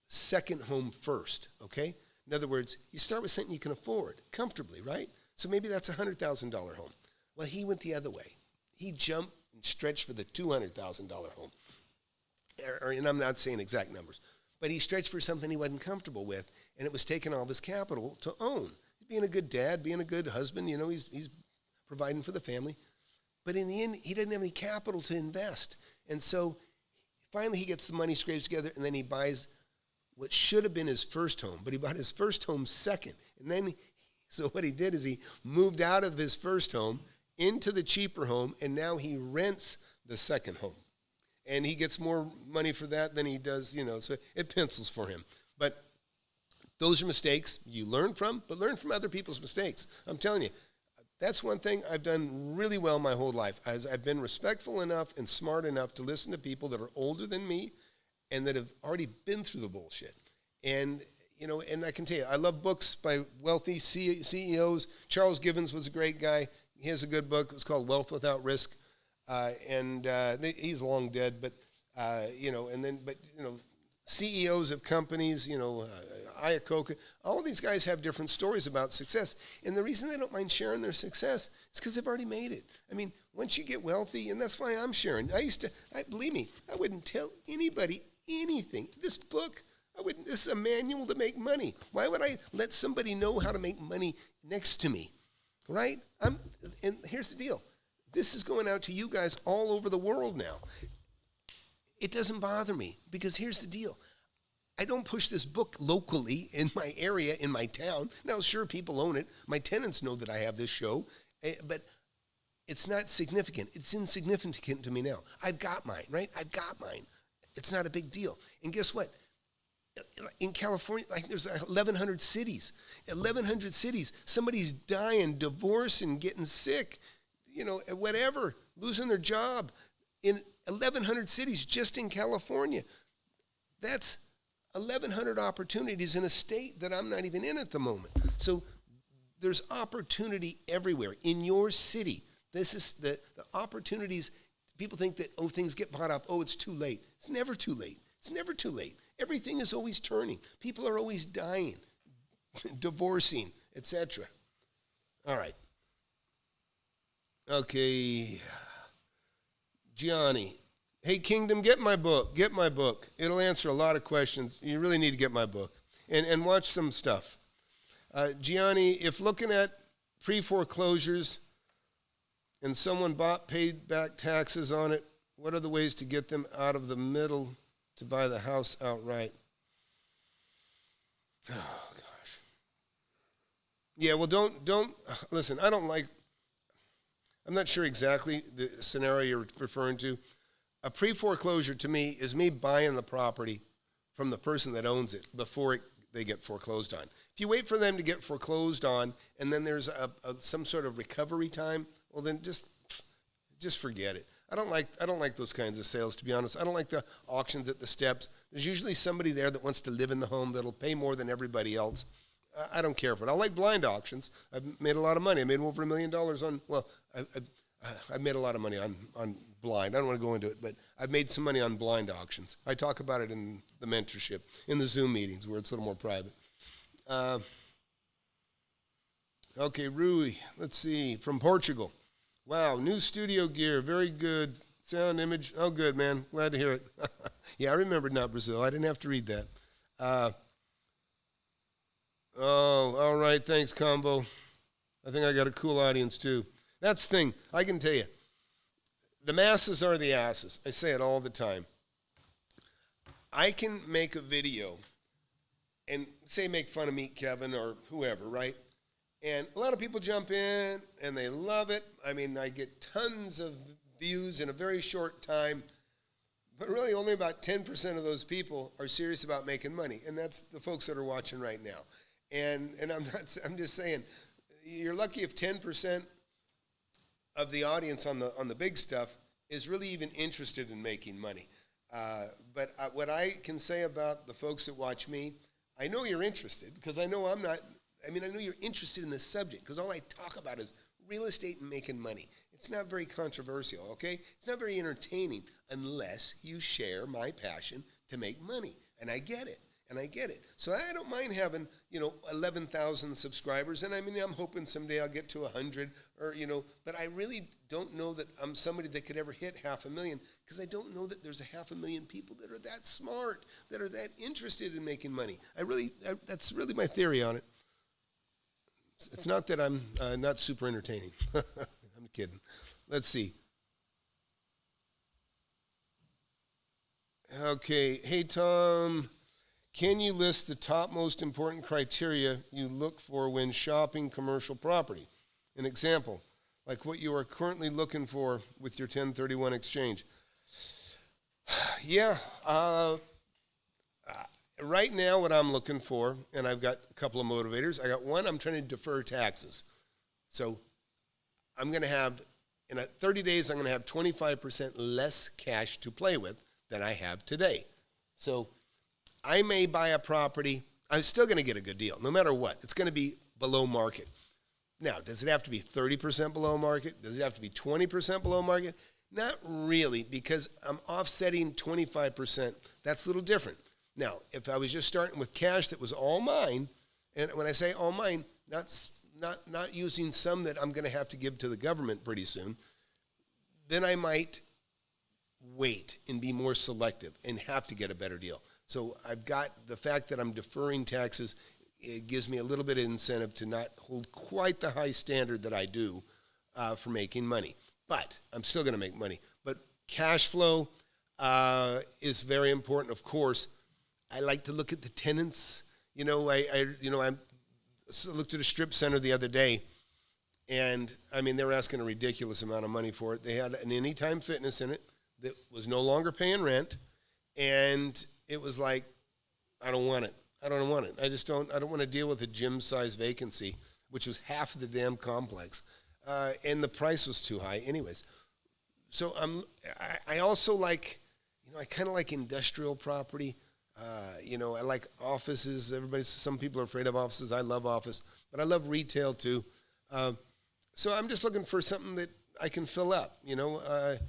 second home first, okay? In other words, you start with something you can afford comfortably, right? So maybe that's a $100,000 home. Well, he went the other way. He jumped and stretched for the $200,000 home. And I'm not saying exact numbers, but he stretched for something he wasn't comfortable with, and it was taking all of his capital to own. Being a good dad, being a good husband, he's providing for the family. But in the end, he didn't have any capital to invest. And so finally he gets the money scraped together, and then he buys what should have been his first home, but he bought his first home second. And then, so what he did is he moved out of his first home into the cheaper home, and now he rents the second home. and he gets more money for that than he does, so it pencils for him. But those are mistakes you learn from, but learn from other people's mistakes. I'm telling you, that's one thing I've done really well my whole life. As I've been respectful enough and smart enough to listen to people that are older than me and that have already been through the bullshit. And, and I can tell you, I love books by wealthy CEOs. Charles Givens was a great guy. He has a good book. It's called Wealth Without Risk. He's long dead, but, CEOs of companies, Iacocca, all these guys have different stories about success. And the reason they don't mind sharing their success is because they've already made it. I mean, once you get wealthy, and that's why I'm sharing. Believe me, I wouldn't tell anybody anything. This book, this is a manual to make money. Why would I let somebody know how to make money next to me, right? And here's the deal. This is going out to you guys all over the world now. It doesn't bother me because here's the deal. I don't push this book locally in my area, in my town. Now, sure, people own it. My tenants know that I have this show, but it's not significant. It's insignificant to me now. I've got mine, right? I've got mine. It's not a big deal. And guess what? In California, there's 1,100 cities. 1,100 cities. Somebody's dying, divorcing, getting sick, whatever, losing their job. In 1,100 cities just in California. That's 1,100 opportunities in a state that I'm not even in at the moment. So there's opportunity everywhere in your city. This is the opportunities. People think that, things get bought up. It's too late. It's never too late. It's never too late. Everything is always turning. People are always dying, divorcing, etc. All right. Okay. Gianni. Hey, Kingdom, get my book. Get my book. It'll answer a lot of questions. You really need to get my book. And watch some stuff. Gianni, if looking at pre-foreclosures and someone paid back taxes on it, what are the ways to get them out of the middle to buy the house outright? Oh, gosh. Yeah, well, don't listen, I'm not sure exactly the scenario you're referring to. A pre-foreclosure to me is me buying the property from the person that owns it before they get foreclosed on. If you wait for them to get foreclosed on and then there's some sort of recovery time, well then just forget it. I don't like those kinds of sales, to be honest. I don't like the auctions at the steps. There's usually somebody there that wants to live in the home that'll pay more than everybody else. I don't care for it. I like blind auctions. I've made a lot of money. I made over $1 million I made a lot of money on blind. I don't want to go into it, but I've made some money on blind auctions. I talk about it in the mentorship, in the Zoom meetings where it's a little more private. Okay, Rui, let's see, from Portugal. Wow, new studio gear, very good. Sound, image, oh good, man, glad to hear it. Yeah, I remembered Not Brazil. I didn't have to read that. All right, thanks, Combo. I think I got a cool audience, too. That's the thing, I can tell you. The masses are the asses. I say it all the time. I can make a video and say make fun of me, Kevin, or whoever, right? And a lot of people jump in, and they love it. I mean, I get tons of views in a very short time. But really, only about 10% of those people are serious about making money, and that's the folks that are watching right now. And I'm just saying, you're lucky if 10% of the audience on the big stuff is really even interested in making money. But what I can say about the folks that watch me, I know you're interested because I know I'm not. I know you're interested in this subject because all I talk about is real estate and making money. It's not very controversial, okay? It's not very entertaining unless you share my passion to make money. And I get it. So I don't mind having, 11,000 subscribers. And I'm hoping someday I'll get to 100 or, but I really don't know that I'm somebody that could ever hit 500,000 because I don't know that there's 500,000 people that are that smart, that are that interested in making money. That's really my theory on it. It's not that I'm not super entertaining. I'm kidding. Let's see. Okay. Hey, Tom, can you list the top most important criteria you look for when shopping commercial property? An example, like what you are currently looking for with your 1031 exchange. Yeah. Right now, what I'm looking for, and I've got a couple of motivators. I got one, I'm trying to defer taxes. So I'm going to have, in 30 days, I'm going to have 25% less cash to play with than I have today. So I may buy a property. I'm still going to get a good deal, no matter what. It's going to be below market. Now, does it have to be 30% below market? Does it have to be 20% below market? Not really, because I'm offsetting 25%. That's a little different. Now, if I was just starting with cash that was all mine, and when I say all mine, not using some that I'm going to have to give to the government pretty soon, then I might wait and be more selective and have to get a better deal. So I've got the fact that I'm deferring taxes. It gives me a little bit of incentive to not hold quite the high standard that I do for making money. But I'm still going to make money. But cash flow is very important, of course. I like to look at the tenants. I looked at a strip center the other day, and I mean, they were asking a ridiculous amount of money for it. They had an Anytime Fitness in it that was no longer paying rent, and it was like, I don't want it. I don't want it. I don't want to deal with a gym-size vacancy, which was half of the damn complex, and the price was too high. Anyways, so I also like, I kind of like industrial property. I like offices. Some people are afraid of offices. I love office, but I love retail too. So I'm just looking for something that I can fill up. I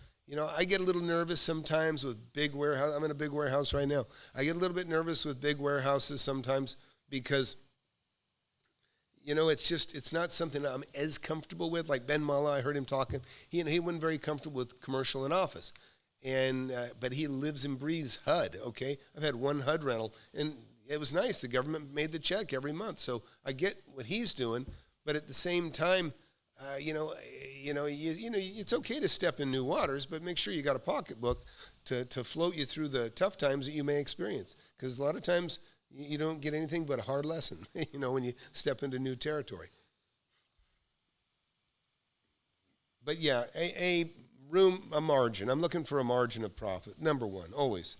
get a little nervous sometimes with big warehouse. I'm in a big warehouse right now. I get a little bit nervous with big warehouses sometimes because, it's not something I'm as comfortable with. Like Ben Mallah, I heard him talking. He wasn't very comfortable with commercial and office. But he lives and breathes HUD, okay? I've had one HUD rental, and it was nice. The government made the check every month, so I get what he's doing. But at the same time, it's okay to step in new waters, but make sure you got a pocketbook to float you through the tough times that you may experience. Because a lot of times you don't get anything but a hard lesson, when you step into new territory. But yeah, a margin. I'm looking for a margin of profit. Number one, always.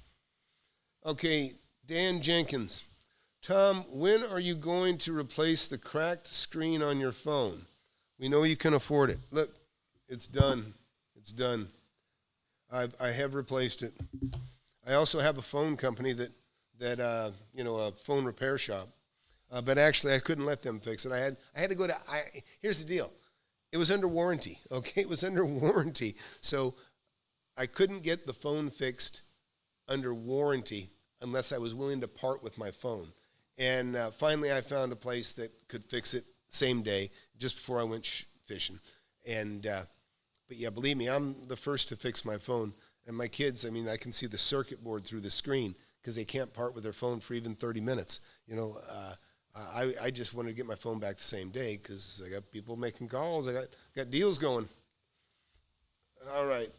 Okay, Dan Jenkins. Tom, when are you going to replace the cracked screen on your phone? We know you can afford it. Look, it's done. It's done. I have replaced it. I also have a phone company that a phone repair shop. But actually, I couldn't let them fix it. I had to go to. Here's the deal. It was under warranty, okay? It was under warranty. So I couldn't get the phone fixed under warranty unless I was willing to part with my phone. And finally, I found a place that could fix it same day, just before I went fishing. And but yeah, believe me, I'm the first to fix my phone. And my kids, I can see the circuit board through the screen because they can't part with their phone for even 30 minutes. I just wanted to get my phone back the same day because I got people making calls. I got deals going. All right.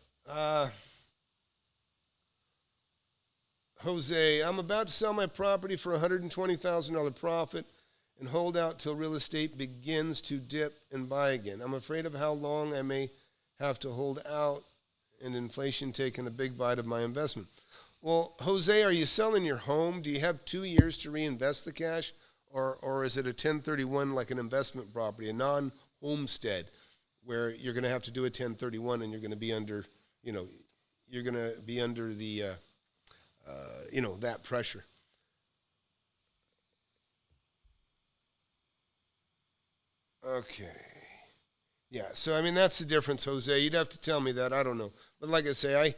Jose, I'm about to sell my property for $120,000 profit and hold out till real estate begins to dip and buy again. I'm afraid of how long I may have to hold out and inflation taking a big bite of my investment. Well, Jose, are you selling your home? Do you have 2 years to reinvest the cash? Or is it a 1031 like an investment property, a non-homestead, where you're going to have to do a 1031 and you're going to be under, the, that pressure. Okay. Yeah, so that's the difference, Jose. You'd have to tell me that. I don't know. But like I say,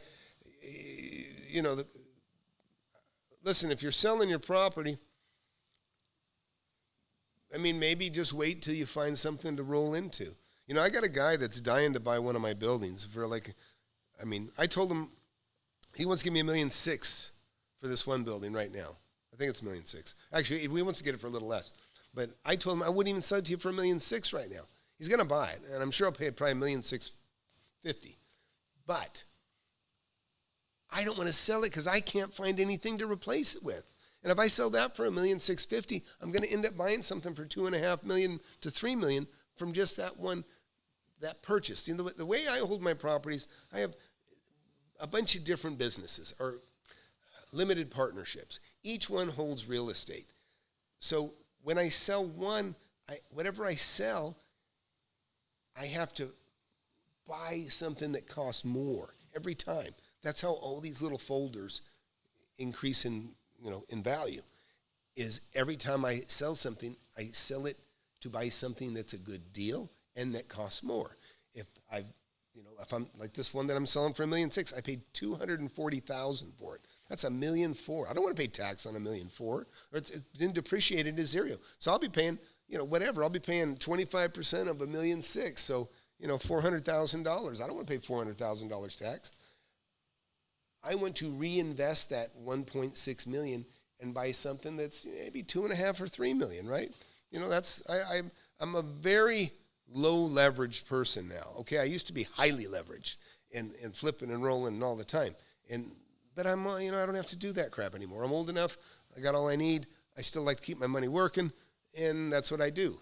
listen, if you're selling your property, maybe just wait till you find something to roll into. I got a guy that's dying to buy one of my buildings for I told him he wants to give me $1.6 million for this one building right now. I think it's $1.6 million. Actually, he wants to get it for a little less. But I told him I wouldn't even sell it to you for $1.6 million right now. He's going to buy it, and I'm sure I'll pay it probably $1.650 million. But I don't want to sell it because I can't find anything to replace it with. And if I sell that for $1.650 million, I'm going to end up buying something for $2.5 million to $3 million from just that purchase. The way I hold my properties, I have a bunch of different businesses or limited partnerships. Each one holds real estate. So when I sell one, whatever I sell, I have to buy something that costs more every time. That's how all these little folders increase in value. Is every time I sell something, I sell it to buy something that's a good deal and that costs more. If I'm like this one that I'm selling for $1.6 million, I paid $240,000 for it. That's $1.4 million. I don't want to pay tax on $1.4 million, or it's been depreciated to zero. So I'll be paying, whatever. I'll be paying 25% of $1.6 million. So $400,000. I don't want to pay $400,000 tax. I want to reinvest that $1.6 million and buy something that's maybe 2.5 or 3 million, right? I'm a very low leveraged person now. Okay, I used to be highly leveraged and flipping and rolling and all the time. But I'm I don't have to do that crap anymore. I'm old enough. I got all I need. I still like to keep my money working, and that's what I do.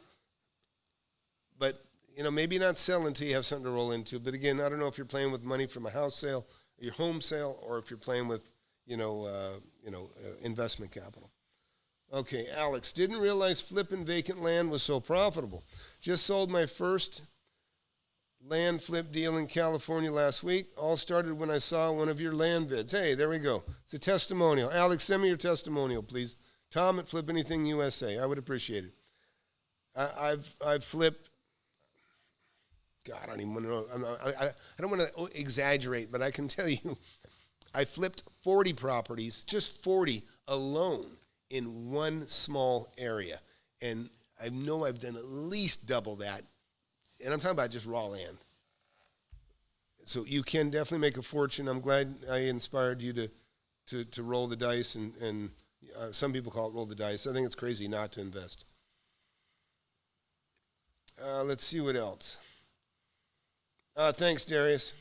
But maybe not sell until you have something to roll into. But again, I don't know if you're playing with money from a house sale, your home sale, or if you're playing with investment capital. Okay, Alex, didn't realize flipping vacant land was so profitable. Just sold my first land flip deal in California last week. All started when I saw one of your land vids. Hey, there we go. It's a testimonial. Alex, send me your testimonial, please. Tom at FlipAnything USA. I would appreciate it. I've flipped. God, I don't even want to know. I don't want to exaggerate, but I can tell you, I flipped 40 properties, just 40 alone in one small area. And I know I've done at least double that. And I'm talking about just raw land. So you can definitely make a fortune. I'm glad I inspired you to roll the dice. And some people call it roll the dice. I think it's crazy not to invest. Let's see what else. Thanks, Darius.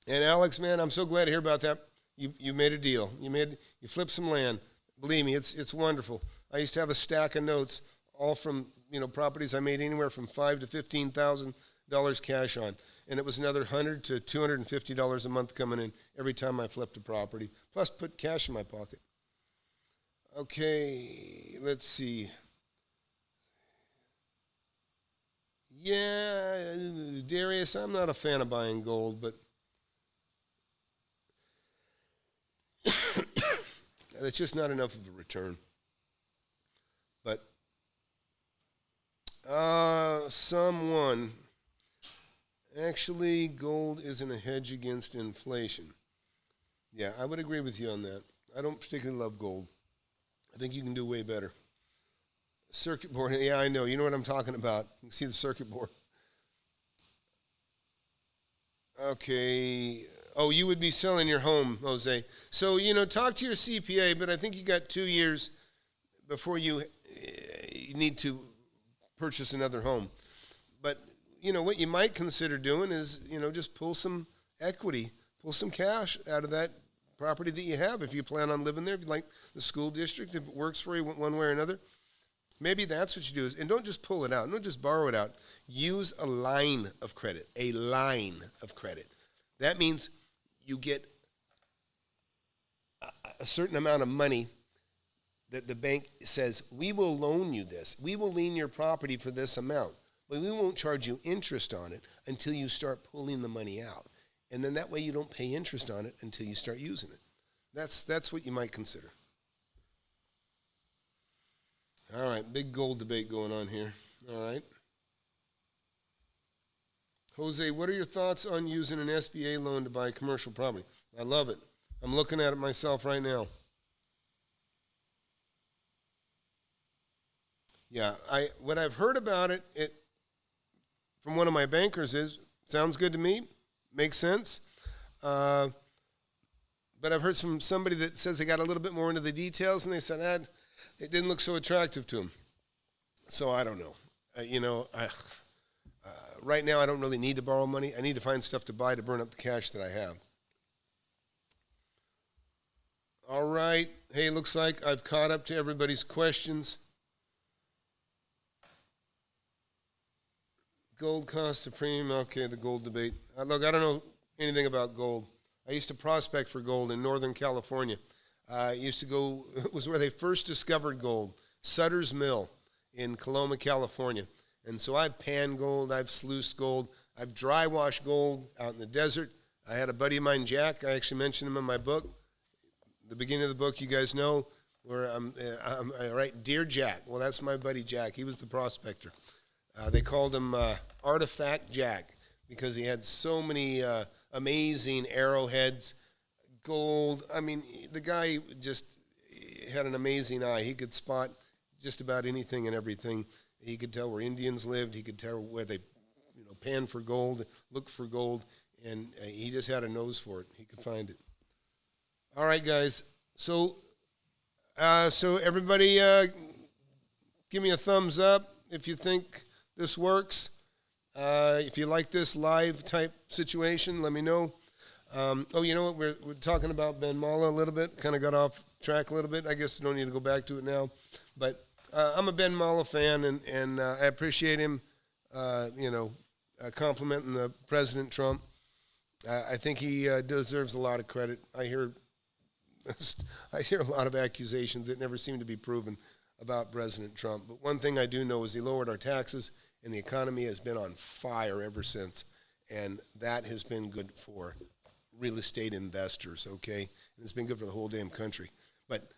And Alex, man, I'm so glad to hear about that. You made a deal. You flipped some land. Believe me, it's wonderful. I used to have a stack of notes, all from properties I made anywhere from $5,000 to $15,000 cash on, and it was another $100 to $250 a month coming in every time I flipped a property. Plus, put cash in my pocket. Okay, let's see. Yeah, Darius, I'm not a fan of buying gold, but it's just not enough of a return. But actually, gold isn't a hedge against inflation. Yeah, I would agree with you on that. I don't particularly love gold. I think you can do way better. Circuit board, yeah, I know. You know what I'm talking about. You can see the circuit board. Okay. Oh, you would be selling your home, Jose. So, talk to your CPA, but I think you got 2 years before you need to purchase another home. But, what you might consider doing is, just pull some equity, pull some cash out of that property that you have if you plan on living there, if you like the school district, if it works for you one way or another. Maybe that's what you do. And don't just pull it out. Don't just borrow it out. Use a line of credit. A line of credit. That means you get a certain amount of money that the bank says, we will loan you this. We will lien your property for this amount. But we won't charge you interest on it until you start pulling the money out. And then that way you don't pay interest on it until you start using it. That's what you might consider. All right, big gold debate going on here. All right. Jose, what are your thoughts on using an SBA loan to buy commercial property? I love it. I'm looking at it myself right now. Yeah, what I've heard about it from one of my bankers is, sounds good to me, makes sense. But I've heard from somebody that says they got a little bit more into the details, and they said, it didn't look so attractive to them. So I don't know. Right now I don't really need to borrow money. I need to find stuff to buy to burn up the cash that I have. All right. Hey, looks like I've caught up to everybody's questions. Gold cost of premium. Okay, the gold debate. Look, I don't know anything about gold. I used to prospect for gold in Northern California. I used to go, it was where they first discovered gold, Sutter's Mill in Coloma, California. And so I've panned gold, I've sluiced gold, I've dry washed gold out in the desert. I had a buddy of mine, Jack, I actually mentioned him in my book. The beginning of the book, you guys know, where I write, Dear Jack. Well, that's my buddy Jack. He was the prospector. They called him Artifact Jack because he had so many amazing arrowheads, gold. I mean, the guy just had an amazing eye. He could spot just about anything and everything. He could tell where Indians lived. He could tell where they, panned for gold, looked for gold, and he just had a nose for it. He could find it. All right, guys. So everybody, give me a thumbs up if you think this works. If you like this live type situation, let me know. You know what? We're talking about Ben Mallah a little bit. Kind of got off track a little bit. I guess I don't need to go back to it now. But I'm a Ben Mallah fan, and I appreciate him, complimenting the President Trump. I think he deserves a lot of credit. I hear a lot of accusations that never seem to be proven about President Trump. But one thing I do know is he lowered our taxes, and the economy has been on fire ever since. And that has been good for real estate investors, okay? And it's been good for the whole damn country. But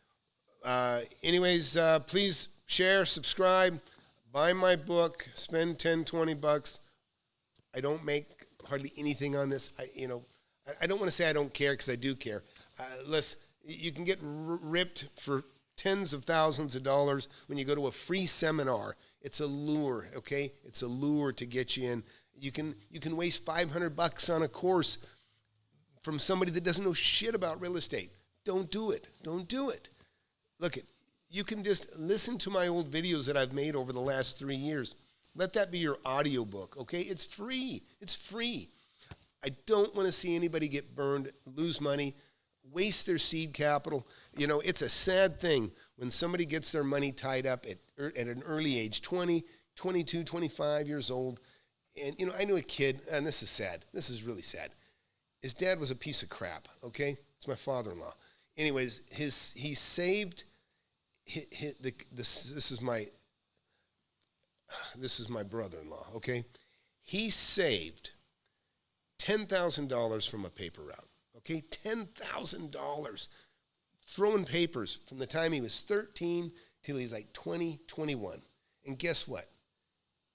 anyways, please share, subscribe, buy my book, spend $10, $20. I don't make hardly anything on this. I don't want to say I don't care because I do care. You can get ripped for tens of thousands of dollars when you go to a free seminar. It's a lure, okay? It's a lure to get you in. You can waste $500 on a course from somebody that doesn't know shit about real estate. Don't do it. Don't do it. Look, you can just listen to my old videos that I've made over the last 3 years. Let that be your audiobook, okay? It's free. It's free. I don't want to see anybody get burned, lose money, waste their seed capital. It's a sad thing when somebody gets their money tied up at an early age, 20, 22, 25 years old. And, I knew a kid, and this is sad. This is really sad. His dad was a piece of crap, okay? It's my father-in-law. Anyways, he saved, this is my brother-in-law, okay? He saved $10,000 from a paper route, okay? $10,000 throwing papers from the time he was 13 till he's like 20, 21. And guess what?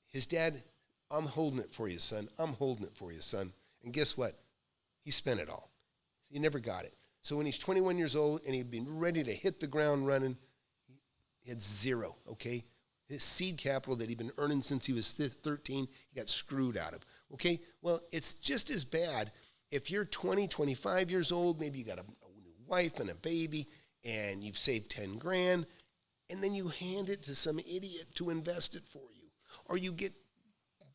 His dad, I'm holding it for you, son. I'm holding it for you, son. And guess what? He spent it all. He never got it. So when he's 21 years old and he'd been ready to hit the ground running, he had zero, okay? His seed capital that he'd been earning since he was 13, he got screwed out of. Okay, well, it's just as bad if you're 20, 25 years old, maybe you got a new wife and a baby, and you've saved 10 grand, and then you hand it to some idiot to invest it for you. Or you get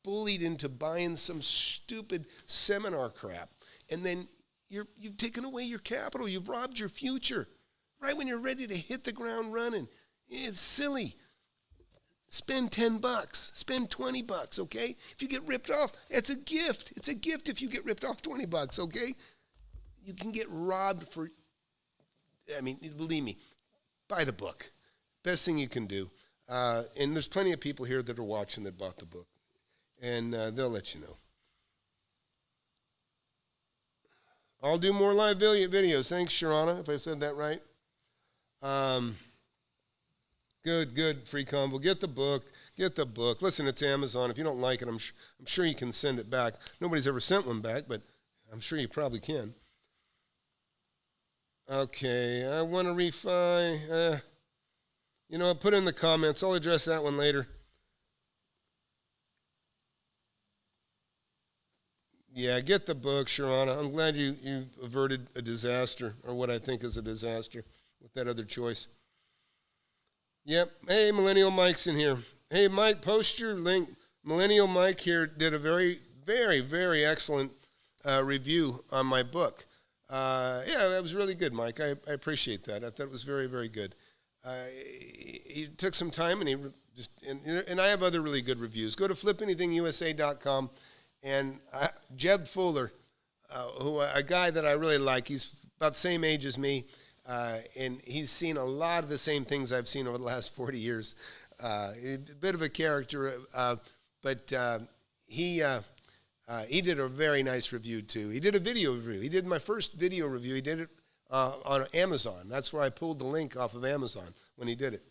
bullied into buying some stupid seminar crap, and then you've taken away your capital, you've robbed your future, right when you're ready to hit the ground running. It's silly. Spend $10, spend $20, okay? If you get ripped off, it's a gift. It's a gift if you get ripped off $20, okay? You can get robbed for, believe me, buy the book. Best thing you can do. And there's plenty of people here that are watching that bought the book. And they'll let you know. I'll do more live videos. Thanks, Sharana, if I said that right. Good, free convo. Get the book. Listen, it's Amazon. If you don't like it, I'm sure you can send it back. Nobody's ever sent one back, but I'm sure you probably can. Okay, I want to refi. Put in the comments. I'll address that one later. Yeah, get the book, Sharana. I'm glad you averted a disaster, or what I think is a disaster, with that other choice. Yep. Hey, Millennial Mike's in here. Hey, Mike, post your link. Millennial Mike here did a very, very, very excellent review on my book. That was really good, Mike. I appreciate that. I thought it was very, very good. He took some time, and and I have other really good reviews. Go to FlipAnythingUSA.com, and Jeb Fuller, a guy that I really like. He's about the same age as me, and he's seen a lot of the same things I've seen over the last 40 years. A bit of a character, but he did a very nice review too. He did a video review. He did my first video review. He did it on Amazon. That's where I pulled the link off of Amazon when he did it.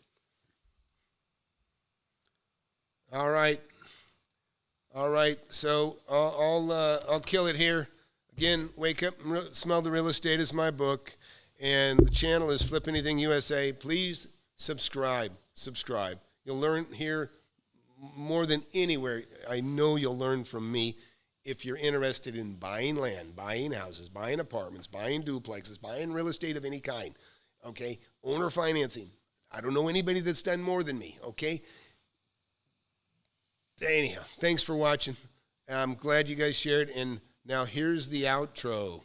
All right. So I'll kill it here. Again, Wake Up and Smell the Real Estate is my book, and the channel is FlipAnything USA. Please subscribe. You'll learn here more than anywhere. I know you'll learn from me if you're interested in buying land, buying houses, buying apartments, buying duplexes, buying real estate of any kind, okay? Owner financing. I don't know anybody that's done more than me, okay? Anyhow, thanks for watching. I'm glad you guys shared, and now here's the outro.